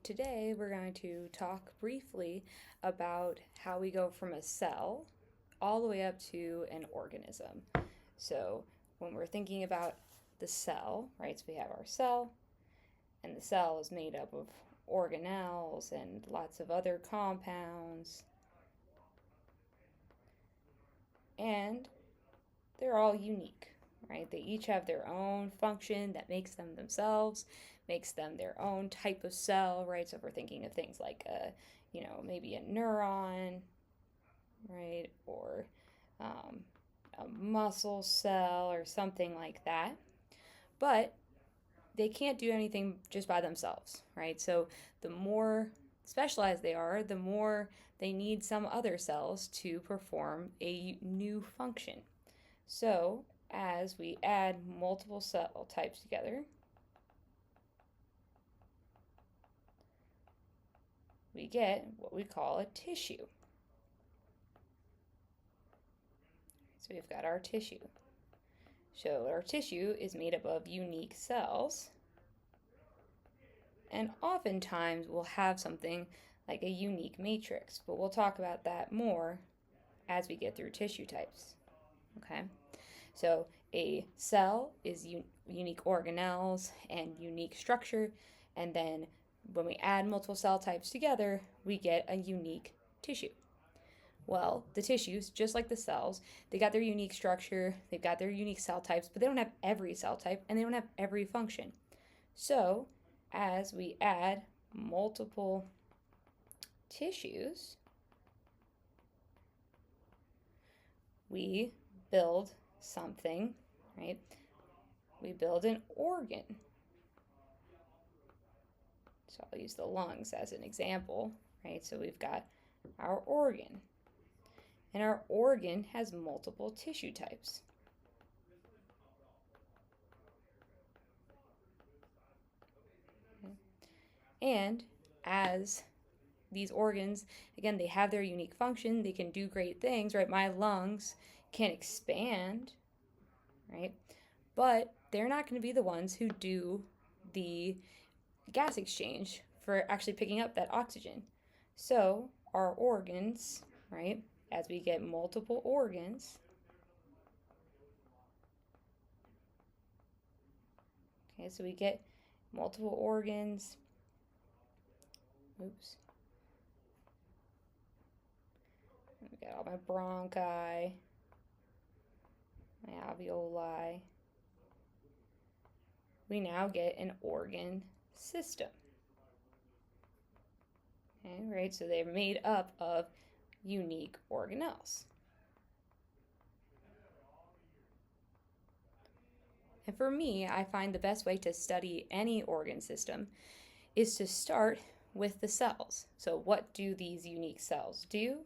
today we're going to talk briefly about how we go from a cell all the way up to an organism. So when we're thinking about the cell, right, so we have our cell, and the cell is made up of organelles and lots of other compounds, and they're all unique, right? They each have their own function that makes them themselves, makes them their own type of cell, right? So if we're thinking of things like maybe a neuron, right? Or a muscle cell or something like that. But they can't do anything just by themselves, right? So the more specialized they are, the more they need some other cells to perform a new function. So as we add multiple cell types together, we get what we call a tissue. So we've got our tissue. So our tissue is made up of unique cells, and oftentimes we'll have something like a unique matrix, but we'll talk about that more as we get through tissue types. Okay, so a cell is unique organelles and unique structure, and then when we add multiple cell types together, we get a unique tissue. Well, the tissues, just like the cells, they got their unique structure, they've got their unique cell types, but they don't have every cell type and they don't have every function. So, as we add multiple tissues, we build something, right? We build an organ. So I'll use the lungs as an example, right? So we've got our organ. And our organ has multiple tissue types. And as these organs, again, they have their unique function, they can do great things, right? My lungs can expand, right? But they're not going to be the ones who do the gas exchange for actually picking up that oxygen. So our organs, right, as we get multiple organs, okay, so we get multiple organs, oops, we got all my bronchi, my alveoli, we now get an organ system. Okay, right, so they're made up of unique organelles. And for me, I find the best way to study any organ system is to start with the cells. So what do these unique cells do?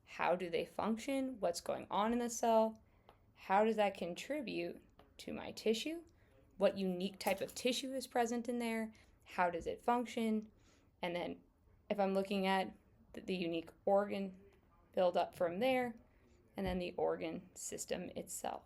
How do they function? What's going on in the cell? How does that contribute to my tissue? What unique type of tissue is present in there? How does it function? And then if I'm looking at the unique organ, build up from there, and then the organ system itself.